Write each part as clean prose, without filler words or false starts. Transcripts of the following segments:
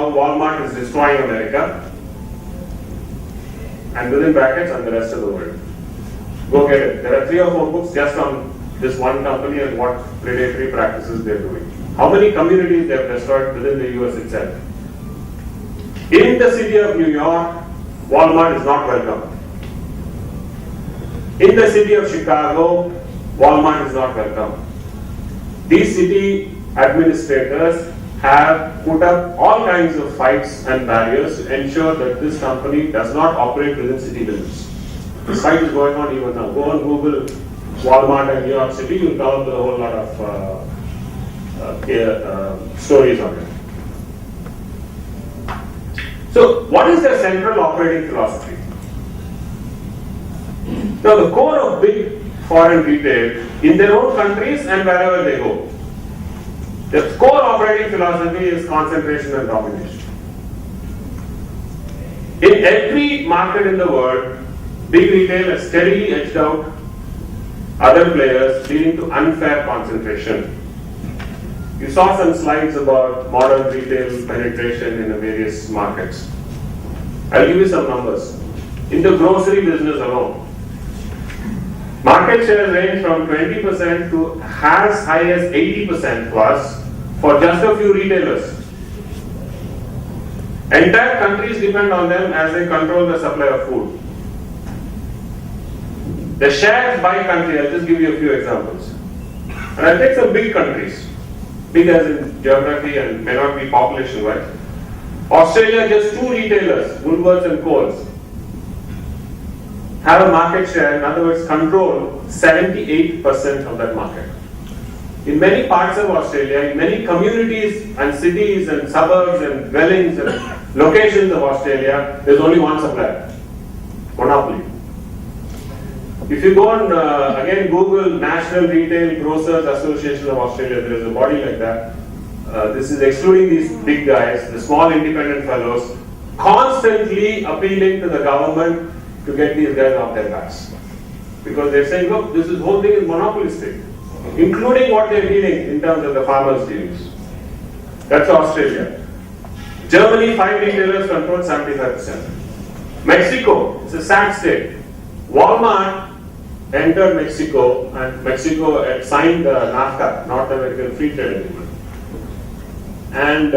how Walmart is destroying America, and within brackets, and the rest of the world. Go get it. There are 3 or 4 books just on this one company and what predatory practices they're doing. How many communities they have destroyed within the US itself. In the city of New York, Walmart is not welcome. In the city of Chicago, Walmart is not welcome. These city administrators have put up all kinds of fights and barriers to ensure that this company does not operate within city limits. This fight is going on even now. Go on Google Walmart and New York City, you'll come up with a whole lot of stories on it. So, what is their central operating philosophy? Now, the core of big foreign retail in their own countries and wherever they go, the core operating philosophy is concentration and domination. In every market in the world, big retail has steadily edged out other players, leading to unfair concentration. You saw some slides about modern retail penetration in the various markets. I'll give you some numbers. In the grocery business alone, market shares range from 20% to as high as 80% plus for just a few retailers. Entire countries depend on them as they control the supply of food. The shares by country, I'll just give you a few examples. And I'll take some big countries, big as in geography and may not be population-wise. Australia, just 2 retailers, Woolworths and Coles, have a market share, in other words, control 78% of that market. In many parts of Australia, in many communities and cities and suburbs and dwellings and locations of Australia, there's only one supplier, monopoly. If you go on, again, Google National Retail Grocers Association of Australia, there is a body like that. This is excluding these big guys, the small independent fellows, constantly appealing to the government to get these guys off their backs. Because they're saying, look, this whole thing is monopolistic, including what they're dealing in terms of the farmers' dealings. That's Australia. Germany, 5 retailers control 75%. Mexico, it's a sad state. Walmart entered Mexico, and Mexico had signed NAFTA, North American Free Trade Agreement. And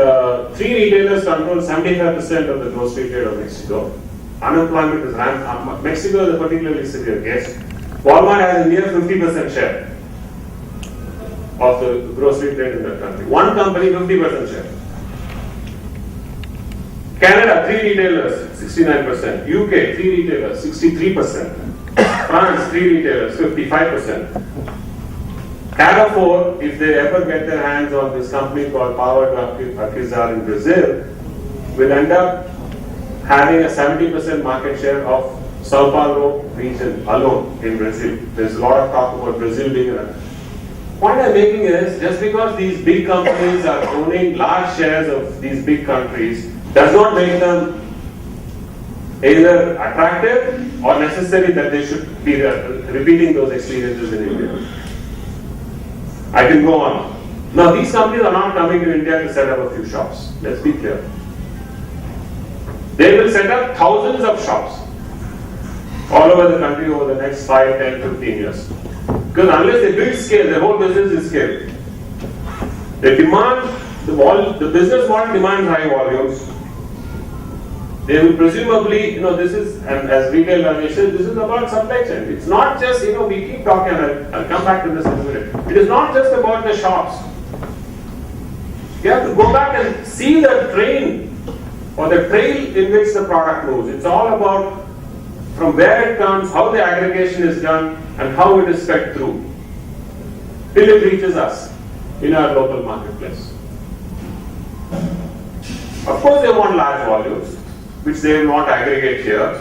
3 retailers control 75% of the grocery trade of Mexico. Unemployment is rampant. Mexico is a particularly severe case. Walmart has a near 50% share of the grocery trade in that country. One company, 50% share. Canada, 3 retailers, 69%. UK, 3 retailers, 63%. France, 3 retailers, 55%. Carrefour, if they ever get their hands on this company called Power Arquizar in Brazil, will end up having a 70% market share of Sao Paulo region alone in Brazil. There's a lot of talk about Brazil being a point I'm making is, just because these big companies are owning large shares of these big countries does not make them either attractive or necessary that they should be repeating those experiences in India. I can go on. Now, these companies are not coming to India to set up a few shops. Let's be clear. They will set up thousands of shops all over the country over the next 5, 10, 15 years. Because unless they build scale, their whole business is scale. They demand, the business model demands high volumes. They will presumably, this is, and as retail organization, this is about supply chain. It's not just, we keep talking, and I'll come back to this in a minute. It is not just about the shops. You have to go back and see the train or the trail in which the product moves. It's all about from where it comes, how the aggregation is done, and how it is fed through till it reaches us in our local marketplace. Of course, they want large volumes, which they will not aggregate here.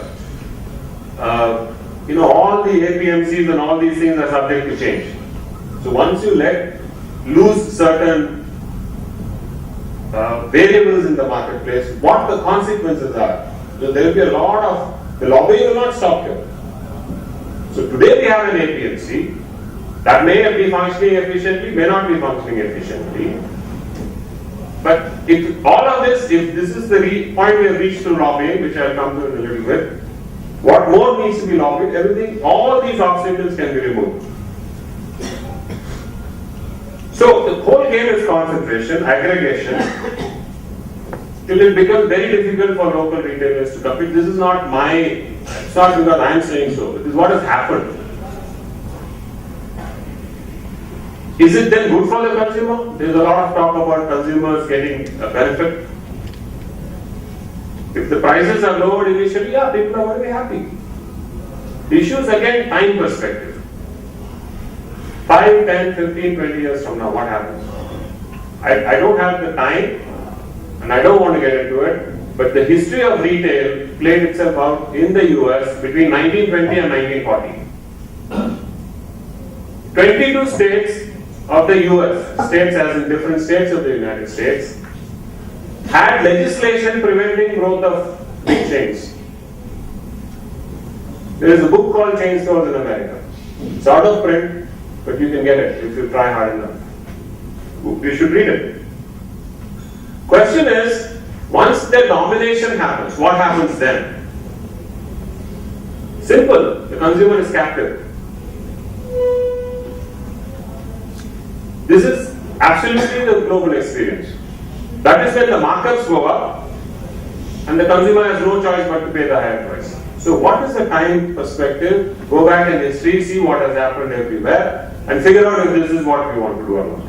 All the APMCs and all these things are subject to change. So once you let loose certain variables in the marketplace, what the consequences are. So there will be a lot of, the lobbying will not stop here. So today we have an APMC that may be functioning efficiently, may not be functioning efficiently. But if all of this, if this is the point we have reached through lobbying, which I'll come to in a little bit, what more needs to be lobbied? Everything, all these obstacles can be removed. So the whole game is concentration, aggregation, till it becomes very difficult for local retailers to compete. This is not it's not because I am saying so. It is what has happened. Is it then good for the consumer? There is a lot of talk about consumers getting a benefit. If the prices are lowered initially, yeah, people are very happy. The issue is again time perspective. 5, 10, 15, 20 years from now, what happens? I don't have the time and I don't want to get into it, but the history of retail played itself out in the US between 1920 and 1940. 22 states of the US, states as in different states of the United States, had legislation preventing growth of big chains. There is a book called Chain Stores in America. It's out of print, but you can get it if you try hard enough. You should read it. Question is, once the domination happens, what happens then? Simple, the consumer is captive. This is absolutely the global experience. That is when the markups go up and the consumer has no choice but to pay the higher price. So what is the time perspective? Go back in history, see what has happened everywhere and figure out if this is what we want to do or not.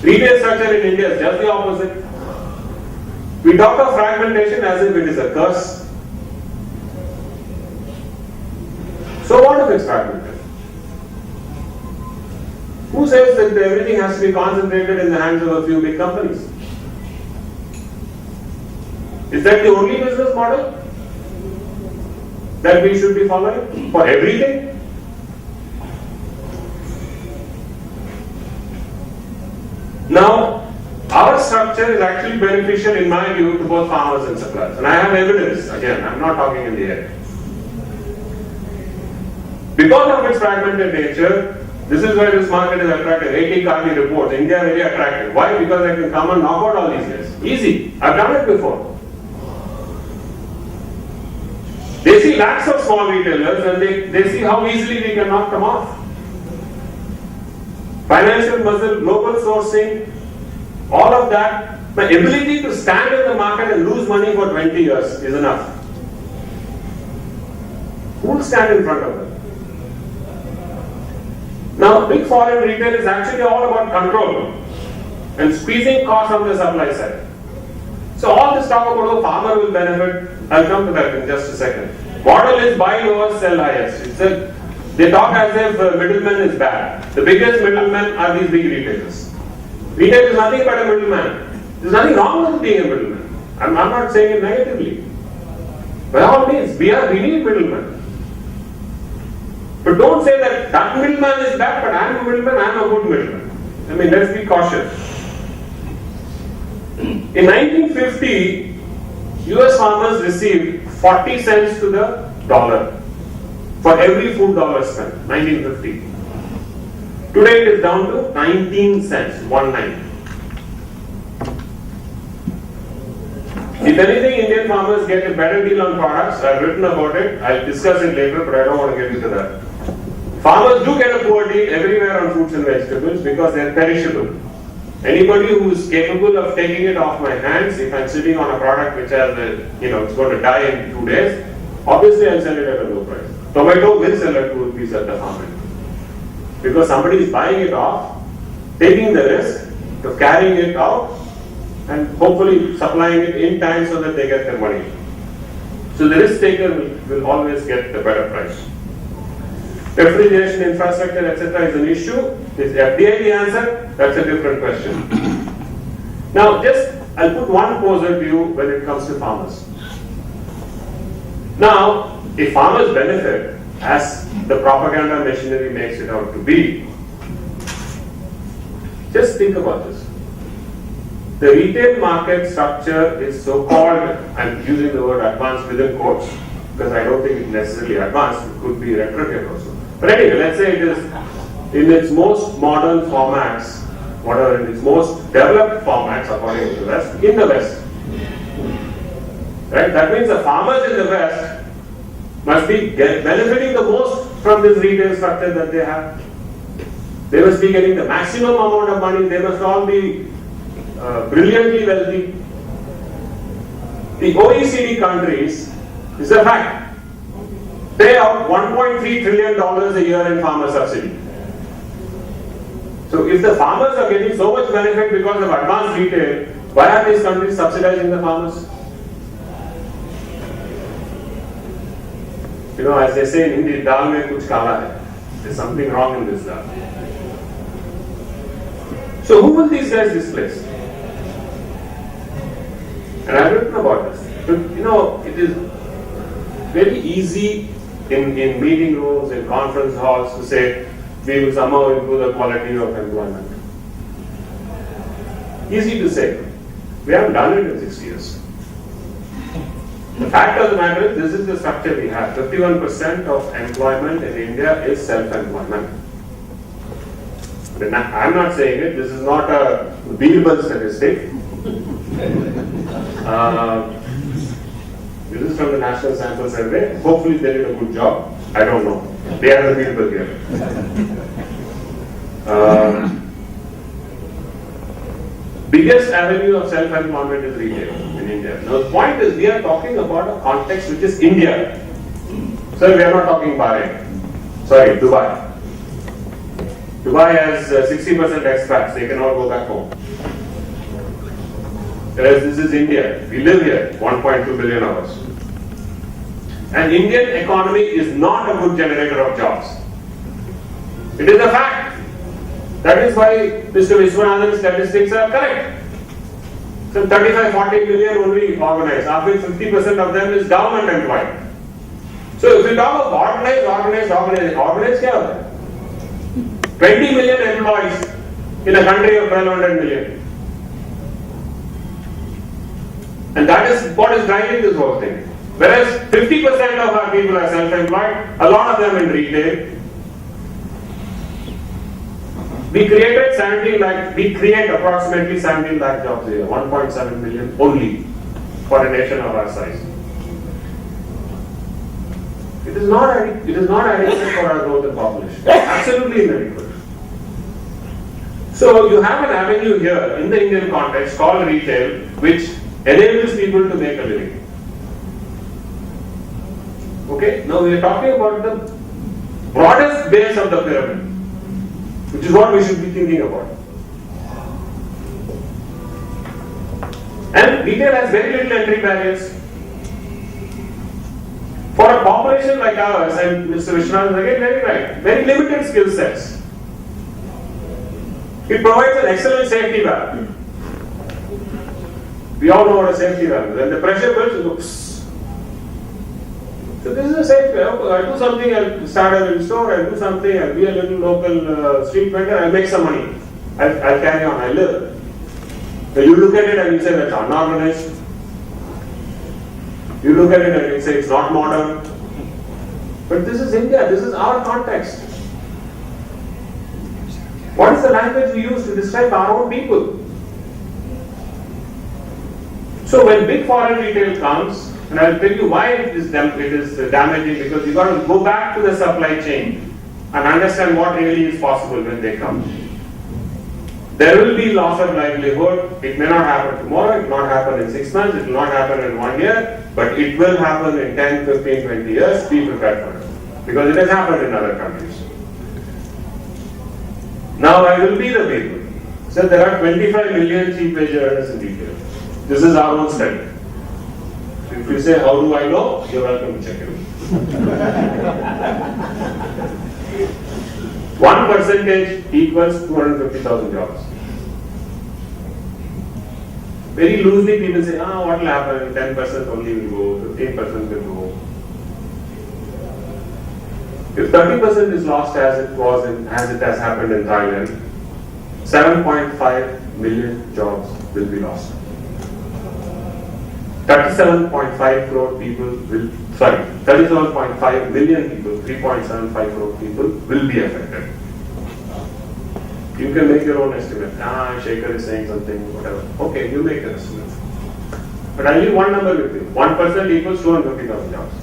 Retail structure in India is just the opposite. We talk of fragmentation as if it is a curse. So what if it's fragmented? Who says that everything has to be concentrated in the hands of a few big companies? Is that the only business model that we should be following for everything? Now, our structure is actually beneficial in my view to both farmers and suppliers. And I have evidence, again, I'm not talking in the air. Because of its fragmented nature, this is where this market is attractive. 80 Carney reports, India very attractive. Why? Because I can come and knock out all these guys. Easy. I've done it before. They see lakhs of small retailers and they see how easily we can knock them off. Financial muscle, global sourcing, all of that, the ability to stand in the market and lose money for 20 years is enough. Who will stand in front of them? Now, big foreign retail is actually all about control and squeezing costs on the supply side. So all this talk about the farmer will benefit, I'll come to that in just a second. Model is buy lower, sell highest. They talk as if middleman is bad. The biggest middlemen are these big retailers. Retail is nothing but a middleman. There's nothing wrong with being a middleman. I'm not saying it negatively. By all means, we need middlemen. But don't say that middleman is bad, but I'm a middleman, I'm a good middleman. I mean, let's be cautious. In 1950, US farmers received 40 cents to the dollar for every food dollar spent, 1950. Today it is down to 19 cents, 19. If anything, Indian farmers get a better deal on products. I've written about it, I'll discuss it later, but I don't want to get into that. Farmers do get a poor deal everywhere on fruits and vegetables because they're perishable. Anybody who is capable of taking it off my hands, if I'm sitting on a product which has it's going to die in 2 days, obviously I'll sell it at a low price. Tomato will sell at 2 rupees at the farm end. Because somebody is buying it off, taking the risk of carrying it out and hopefully supplying it in time so that they get their money. So the risk taker will always get the better price. Refrigeration infrastructure, etc. is an issue. Is FDI the answer? That's a different question. Now, I'll put one opposite view when it comes to farmers. Now, if farmers benefit, as the propaganda machinery makes it out to be, just think about this. The retail market structure is so-called, I'm using the word advanced within quotes, because I don't think it's necessarily advanced, it could be retrograde also. But anyway, let's say it is in its most modern formats, whatever in its most developed formats according to the West, in the West. Right? That means the farmers in the West must be benefiting the most from this retail structure that they have. They must be getting the maximum amount of money. They must all be brilliantly wealthy. The OECD countries, is a fact, pay out $1.3 trillion a year in farmer subsidy. So if the farmers are getting so much benefit because of advanced retail, why are these countries subsidizing the farmers? You know, as they say in Hindi, dal mein kuch kala hai. There's something wrong in this dal. So who will these guys displace? And I've written about this. But, you know, it is very easy in meeting rooms, in conference halls to say, we will somehow improve the quality of employment. Easy to say. We haven't done it in 6 years. The fact of the matter is, this is the structure we have. 51% of employment in India is self-employment. I'm not saying it, this is not a Birbal statistic. This is from the National Sample Survey. Hopefully they did a good job. I don't know. They are the Birbal here. Biggest avenue of self-employment is retail in India. Now the point is, we are talking about a context which is India. So we are not talking Bahrain. Sorry, Dubai. Dubai has 60% expats, they can all go back home. Whereas this is India, we live here, 1.2 billion hours. And Indian economy is not a good generator of jobs. It is a fact. That is why Mr. Vishwanathan's statistics are correct. So 35-40 million only organized, of which 50% of them is government employed. So if we talk of organized क्या होता है? 20 million employees in a country of 1200 million. And that is what is driving this whole thing. Whereas 50% of our people are self-employed, a lot of them in retail. We create approximately 17 lakh jobs a year, 1.7 million only for a nation of our size. It is not adequate for our growth in population. Absolutely inadequate. So you have an avenue here in the Indian context called retail, which enables people to make a living. Okay, now we are talking about the broadest base of the pyramid, which is what we should be thinking about. And retail has very little entry barriers. For a population like ours, and Mr. Vishwanathan is again very right, very limited skill sets. It provides an excellent safety valve. We all know what a safety valve is. When the pressure builds, it goes. So this is a safe way. I'll do something, I'll start a little store, I'll do something, I'll be a little local street vendor, I'll make some money. I'll carry on, I'll live. So you look at it and you say that's unorganized. You look at it and you say it's not modern. But this is India, this is our context. What is the language we use to describe our own people? So when big foreign retail comes, and I'll tell you why it is damaging, because you've got to go back to the supply chain and understand what really is possible when they come. There will be loss of livelihood. It may not happen tomorrow, it will not happen in 6 months, it will not happen in 1 year, but it will happen in 10, 15, 20 years. Be prepared for it. Because it has happened in other countries. Now I will be the people. So there are 25 million cheap wage earners in retail. This is our own study. If you say, how do I know? You're welcome to check it out. 1% equals 250,000 jobs. Very loosely people say, what will happen? 10% only will go, 15% will go. If 30% is lost as it has happened in Thailand, 7.5 million jobs will be lost. 37.5 million people, 3.75 crore people will be affected. You can make your own estimate. Shaker is saying something, whatever. Okay, you make an estimate. But I'll leave one number with you. 1% equals 250,000 jobs.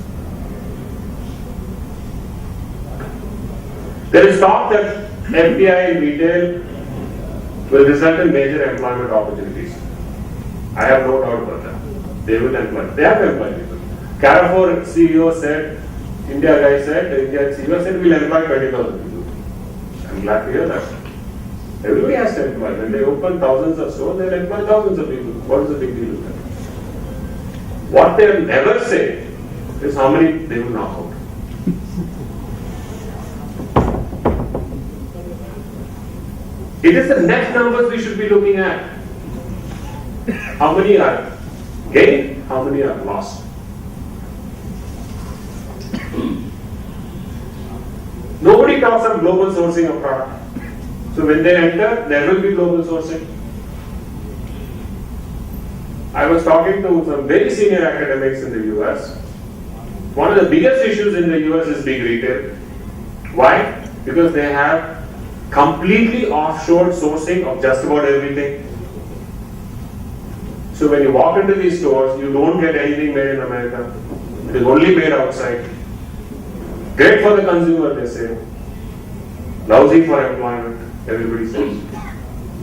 There is talk that FDI in retail will result in major employment opportunities. I have no doubt about that. They will employ. They have employed people. Carrefour CEO said, India guy said, the Indian CEO said, we'll employ 20,000 people. I'm glad to hear that. Everybody has to employ. When they open thousands of stores, they'll employ thousands of people. What is the big deal with that? What they'll never say is how many they will knock out. It is the net numbers we should be looking at. How many are gained, how many are lost. Nobody talks of global sourcing of product. So when they enter, there will be global sourcing. I was talking to some very senior academics in the US. One of the biggest issues in the US is big retail. Why? Because they have completely offshore sourcing of just about everything. So when you walk into these stores, you don't get anything made in America. It is only made outside. Great for the consumer, they say. Lousy for employment, everybody says.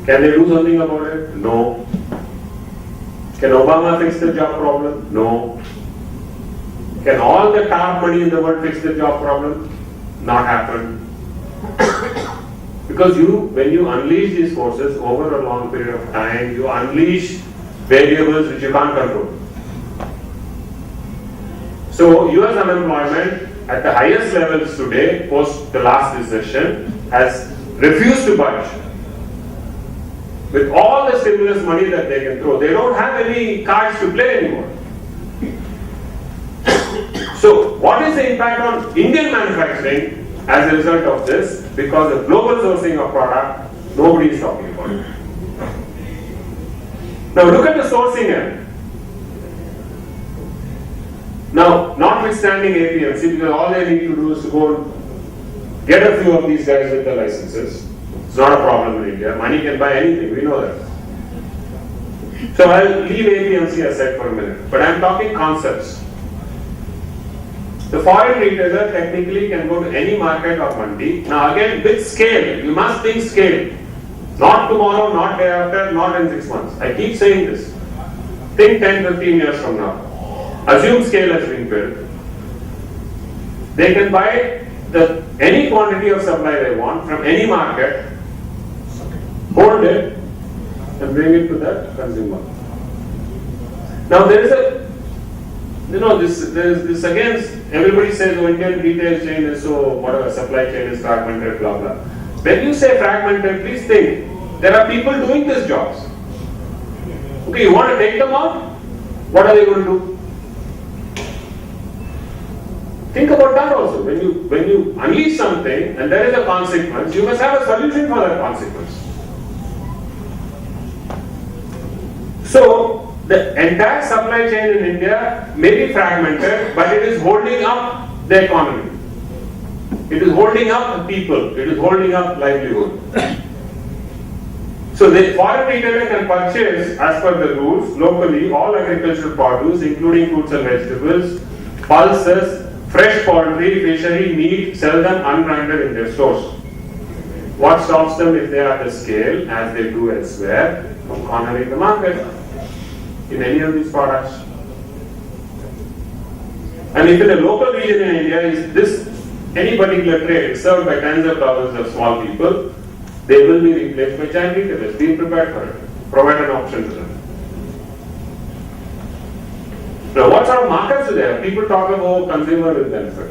Can they do something about it? No. Can Obama fix the job problem? No. Can all the top money in the world fix the job problem? Not happen. Because when you unleash these forces over a long period of time, you unleash variables which you can't control. So US unemployment at the highest levels today, post the last recession, has refused to budge. With all the stimulus money that they can throw, they don't have any cards to play anymore. So what is the impact on Indian manufacturing as a result of this? Because of global sourcing of product, nobody is talking about it. Now look at the sourcing end. Now, notwithstanding APMC, because all they need to do is to go and get a few of these guys with the licenses. It's not a problem in India. Money can buy anything, we know that. So I'll leave APMC aside for a minute, but I'm talking concepts. The foreign retailer technically can go to any market or mandi. Now again, with scale, you must think scale. Not tomorrow, not day after, not in 6 months. I keep saying this. Think 10, 15 years from now. Assume scale has been built. They can buy any quantity of supply they want from any market, hold it, and bring it to the consumer. Now there is this again, everybody says, oh, Indian retail chain is so, whatever, supply chain is fragmented, blah, blah. When you say fragmented, please think, there are people doing these jobs. Okay, you want to take them out? What are they going to do? Think about that also. When you unleash something and there is a consequence, you must have a solution for that consequence. So, the entire supply chain in India may be fragmented, but it is holding up the economy. It is holding up people. It is holding up livelihood. So, the foreign retailer can purchase, as per the rules, locally all agricultural produce, including fruits and vegetables, pulses, fresh poultry, fishery, meat, sell them unbranded in their stores. What stops them if they are at the scale, as they do elsewhere, from cornering the market in any of these products? And if in a local region in India is any particular trade served by tens of thousands of small people, they will be replaced by giant retailers. Be prepared for it. Provide an option to them. Now, what sort of markets are there? People talk about consumer will benefit.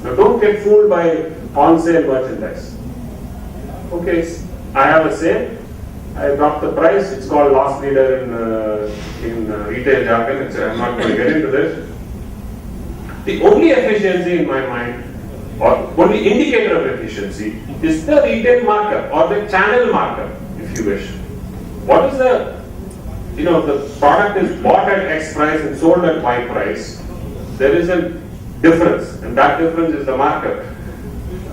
Now, don't get fooled by on-sale merchandise. Okay, I have a sale. I drop the price. It's called loss leader in retail jargon. I'm not going to get into this. The only efficiency in my mind, or only indicator of efficiency, is the retail markup or the channel markup, if you wish. What is the product is bought at X price and sold at Y price, there is a difference, and that difference is the markup.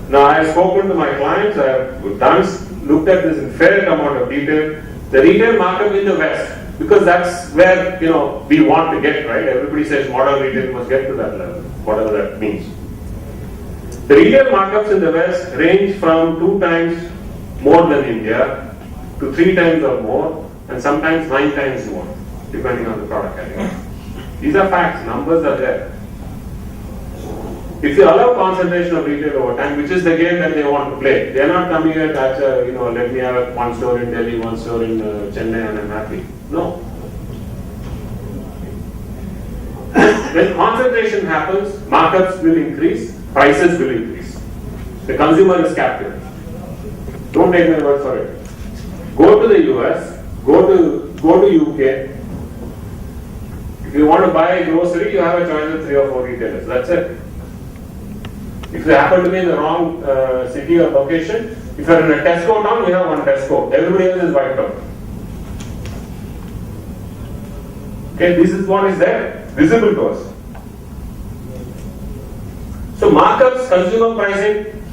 Now, I have spoken to my clients, I have done looked at this in fair amount of detail. The retail markup in the West, because that's where we want to get, right? Everybody says modern retail must get to that level, whatever that means. The retail markups in the West range from 2 times more than India to 3 times or more, and sometimes 9 times more, depending on the product category. These are facts, numbers are there. If you allow concentration of retail over time, which is the game that they want to play, they are not coming here as let me have one store in Delhi, one store in Chennai, and I'm happy. No. When concentration happens, markups will increase, prices will increase. The consumer is captive. Don't take my word for it. Go to the US, go to UK. If you want to buy a grocery, you have a choice of 3 or 4 retailers. That's it. If you happen to be in the wrong city or location, if you are in a Tesco town, you have one Tesco. Everybody else is wiped out. Okay, this is what is there, visible to us. So markups, consumer pricing,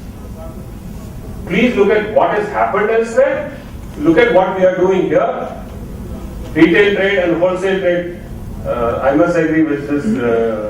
please look at what has happened elsewhere. Look at what we are doing here. Retail trade and wholesale trade, I must agree with this